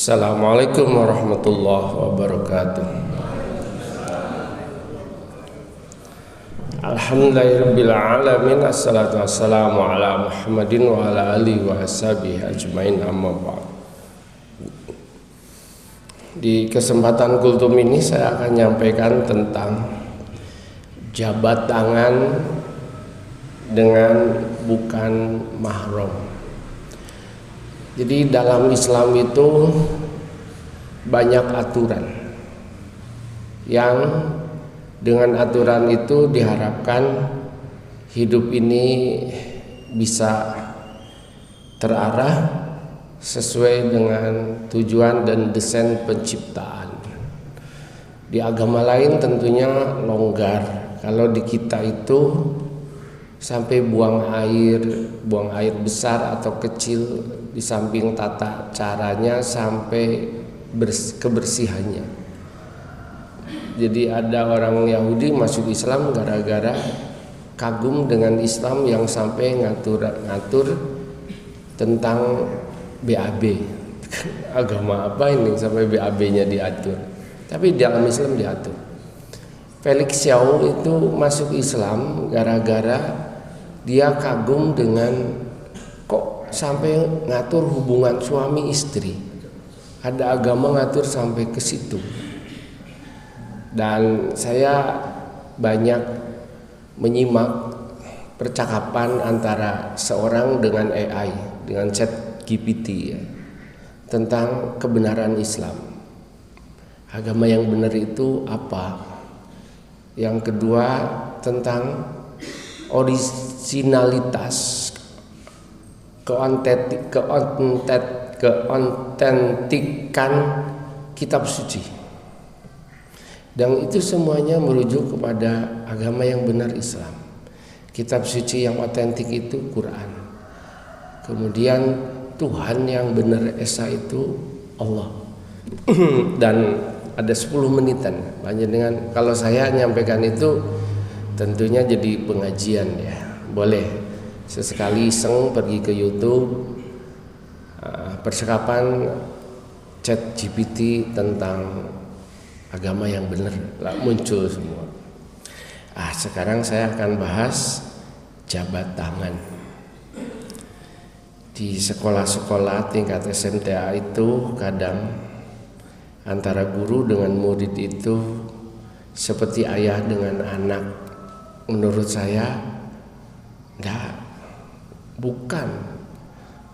Assalamualaikum warahmatullahi wabarakatuh. Alhamdulillahirabbil alamin, assalatu wassalamu ala Muhammadin wa ala alihi wa ashabihi ajmain, amma ba'd. Di kesempatan kultum ini saya akan menyampaikan tentang jabat tangan dengan bukan mahram. Jadi dalam Islam itu banyak aturan yang dengan aturan itu diharapkan hidup ini bisa terarah sesuai dengan tujuan dan desain penciptaan. Di agama lain tentunya longgar. Kalau di kita itu sampai buang air besar atau kecil, di samping tata caranya sampai kebersihannya. Jadi ada orang Yahudi masuk Islam gara-gara kagum dengan Islam yang sampai ngatur tentang BAB. Agama apa ini sampai BAB-nya diatur? Tapi dalam Islam diatur. Felix Xiao itu masuk Islam gara-gara dia kagum dengan kok sampai ngatur hubungan suami istri. Ada agama ngatur sampai ke situ. Dan saya banyak menyimak percakapan antara seorang dengan AI, dengan ChatGPT ya, tentang kebenaran Islam. Agama yang benar itu apa? Yang kedua tentang originalitas, keautentikan kitab suci. Dan itu semuanya merujuk kepada agama yang benar Islam. Kitab suci yang otentik itu Quran. Kemudian Tuhan yang benar esa itu Allah. Dan ada 10 menitan. Banyak dengan kalau saya nyampaikan itu tentunya jadi pengajian ya. Boleh sesekali iseng pergi ke YouTube, percakapan ChatGPT tentang agama yang benar, muncul semua. Sekarang saya akan bahas jabat tangan. Di sekolah-sekolah tingkat SMTA itu kadang antara guru dengan murid itu seperti ayah dengan anak. Menurut saya bukan.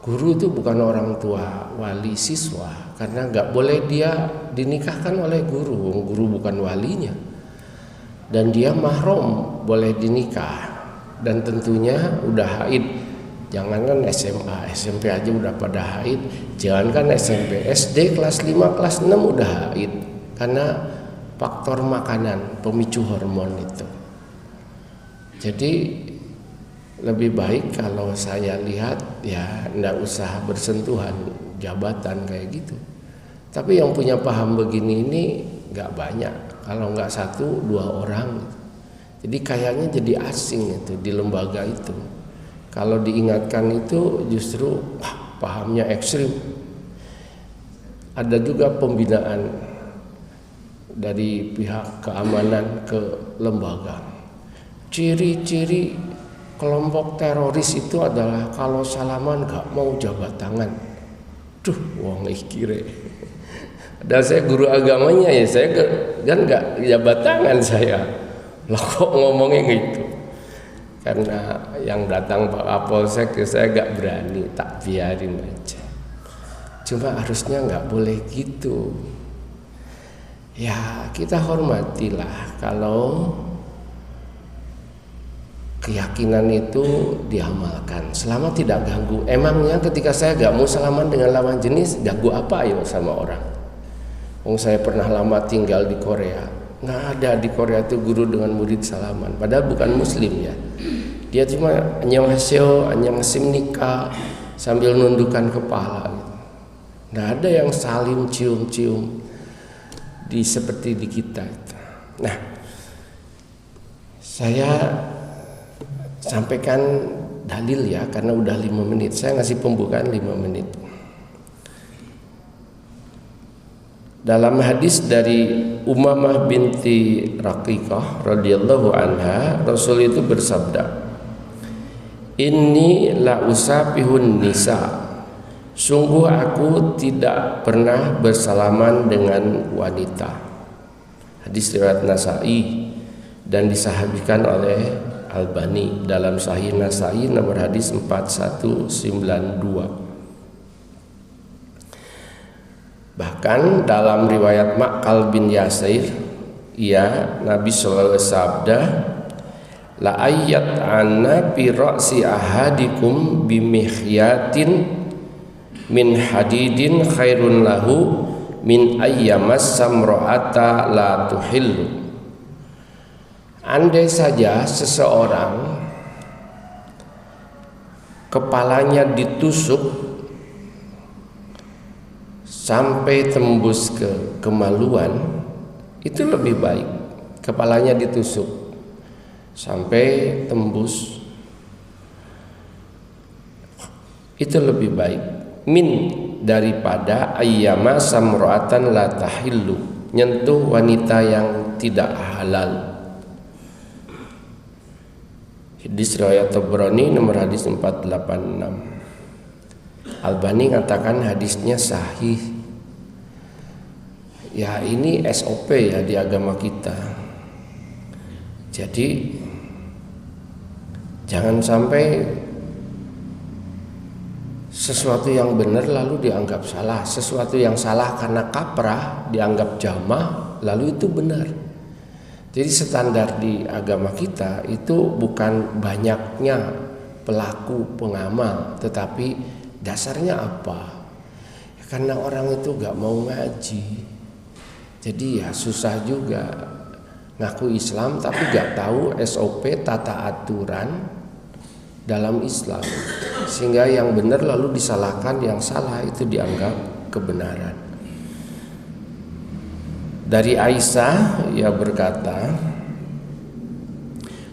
Guru itu bukan orang tua wali siswa, karena nggak boleh dia dinikahkan oleh guru. Guru bukan walinya, dan dia mahram boleh dinikah, dan tentunya udah haid. Jangankan SMA, SMP aja udah pada haid. Jangankan SMP, SD kelas 5, kelas 6 udah haid, karena faktor makanan, pemicu hormon itu. Jadi lebih baik kalau saya lihat ya enggak usah bersentuhan jabatan kayak gitu. Tapi yang punya paham begini ini enggak banyak. Kalau enggak 1-2 orang. Jadi kayaknya jadi asing itu di lembaga itu. Kalau diingatkan itu justru pahamnya ekstrim. Ada juga pembinaan dari pihak keamanan ke lembaga. Ciri-ciri kelompok teroris itu adalah kalau salaman gak mau jabat tangan. Wong kire. Dan saya guru agamanya ya, saya kan gak jabat tangan saya. Lah kok ngomongnya gitu? Karena yang datang Pak Kapolsek saya gak berani, tak biarin aja. Cuma harusnya gak boleh gitu. Ya kita hormatilah kalau keyakinan itu diamalkan selama tidak ganggu. Emangnya ketika saya gak mau salaman dengan lawan jenis, ganggu apa ya sama orang? Saya pernah lama tinggal di Korea, nggak ada di Korea itu guru dengan murid salaman, padahal bukan muslim ya. Dia cuma annyeonghaseyo, annyeonghasimnika sambil nundukkan kepala gitu. Nggak ada yang salim cium-cium seperti di kita itu. Nah, saya sampaikan dalil ya, karena udah 5 menit. Saya ngasih pembukaan 5 menit. Dalam hadis dari Umamah binti Raqiqah radhiyallahu anha, Rasul itu bersabda, "Inni la usafihun nisa." Sungguh aku tidak pernah bersalaman dengan wanita. Hadis riwayat Nasa'i dan disahabikan oleh Albani dalam Sahih Nasa'i nomor hadis 4192. Bahkan dalam riwayat Ma'qal bin Yasir, Nabi sallallahu alaihi wasallam, la ayat anna bi ra'si ahadikum bimihyatin min hadidin khairun lahu min ayyamas samra'ata la tuhillu. Andai saja seseorang kepalanya ditusuk sampai tembus ke kemaluan, itu lebih baik. Kepalanya ditusuk sampai tembus, itu lebih baik min daripada ayyama samro'atan la tahillu, nyentuh wanita yang tidak halal. Hadis riwayat Tabrani nomor hadis 486. Albani mengatakan hadisnya sahih. Ya, ini SOP ya di agama kita. Jadi jangan sampai sesuatu yang benar lalu dianggap salah, sesuatu yang salah karena kaprah dianggap jamaah lalu itu benar. Jadi standar di agama kita itu bukan banyaknya pelaku pengamal, tetapi dasarnya apa? Ya, karena orang itu gak mau ngaji, jadi ya susah juga ngaku Islam tapi gak tahu SOP tata aturan dalam Islam, sehingga yang benar lalu disalahkan, yang salah itu dianggap kebenaran. Dari Aisyah, ia berkata,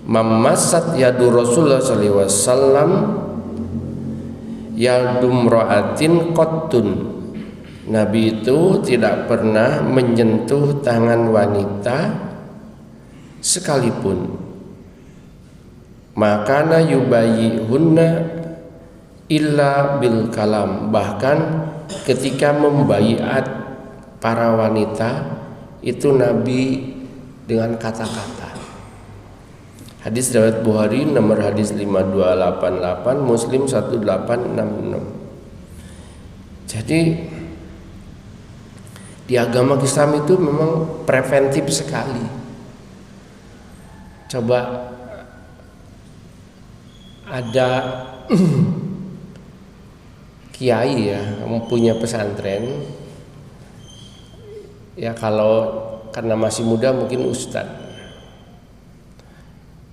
"Mamasat yadu Rasulullah sallallahu alaihi wasallam yadum ra'atin qattun." Nabi itu tidak pernah menyentuh tangan wanita sekalipun. Makana yubayyihunna illa bil kalam. Bahkan ketika membaiat para wanita itu Nabi dengan kata-kata. Hadis riwayat Bukhari nomor hadis 5288, Muslim 1866. Jadi di agama Islam itu memang preventif sekali. Coba ada kiai ya, mempunyai pesantren. Ya kalau karena masih muda mungkin ustadz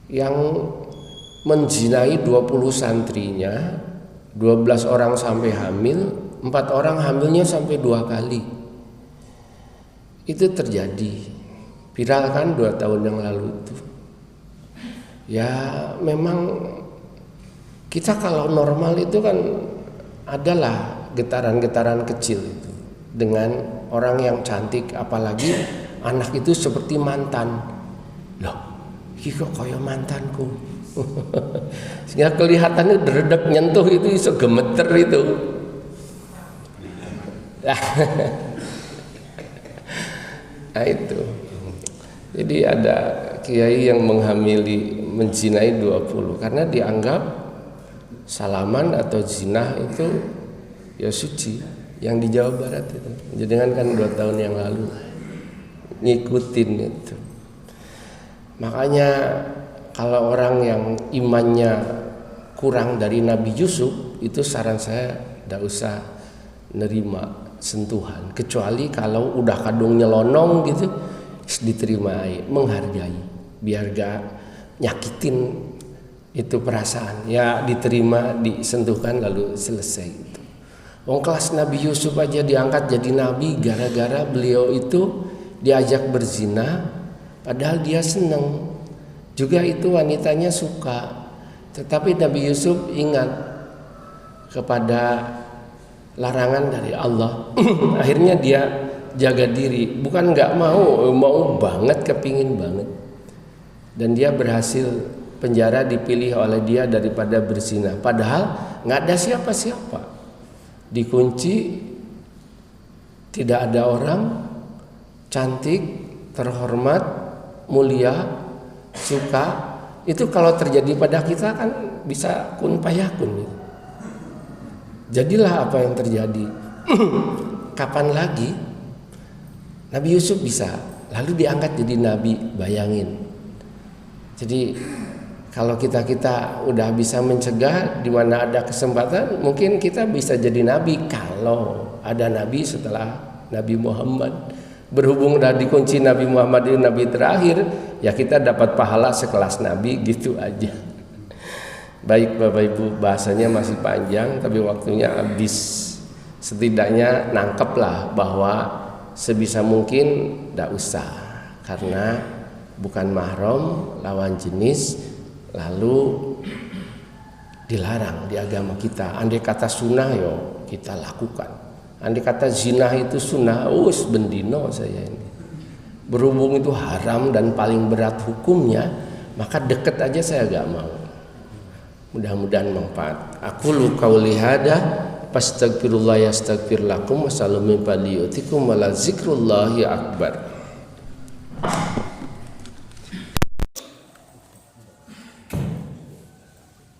yang menzinai 20 santrinya, 12 orang sampai hamil, 4 orang hamilnya sampai 2 kali. Itu terjadi, viral kan 2 tahun yang lalu itu. Ya memang kita kalau normal itu kan adalah getaran-getaran kecil itu dengan orang yang cantik, apalagi anak itu seperti mantan. Loh, kok kayak mantanku. Sehingga kelihatannya deredek nyentuh itu iso gemeter itu. Nah itu. Jadi ada kiai yang menzinai 20 karena dianggap salaman atau zina itu ya suci. Yang di Jawa Barat itu. Jadi kan 2 tahun yang lalu ngikutin itu. Makanya kalau orang yang imannya kurang dari Nabi Yusuf, itu saran saya tidak usah nerima sentuhan, kecuali kalau udah kadung nyelonong gitu diterima, menghargai, biar gak nyakitin itu perasaan, ya diterima, disentuhkan lalu selesai itu. Wong kelas Nabi Yusuf aja diangkat jadi nabi gara-gara beliau itu diajak berzina, padahal dia senang. Juga itu wanitanya suka, tetapi Nabi Yusuf ingat kepada larangan dari Allah. Akhirnya dia jaga diri, bukan nggak mau banget, kepingin banget. Dan dia berhasil, penjara dipilih oleh dia daripada berzina. Padahal nggak ada siapa-siapa, dikunci, tidak ada orang, cantik, terhormat, mulia, suka. Itu kalau terjadi pada kita kan bisa kun payakun. Jadilah apa yang terjadi. Kapan lagi Nabi Yusuf bisa lalu diangkat jadi nabi, bayangin. Jadi kalau kita udah bisa mencegah, di mana ada kesempatan, mungkin kita bisa jadi nabi kalau ada nabi setelah Nabi Muhammad. Berhubung udah dikunci Nabi Muhammad itu nabi terakhir, ya kita dapat pahala sekelas nabi, gitu aja. Baik Bapak Ibu, bahasanya masih panjang tapi waktunya habis. Setidaknya nangkeplah bahwa sebisa mungkin tidak usah, karena bukan mahram, lawan jenis, lalu dilarang di agama kita. Andai kata sunnah yo kita lakukan. Andai kata zina itu sunnah, bendino saya ini. Berhubung itu haram dan paling berat hukumnya, maka deket aja saya gak mau. Mudah-mudahan manfaat. Aku lu qauli hada, fastaghfirullah yastaghfir lakum, wassalamu alaikum warahmatullahi wabarakatuh.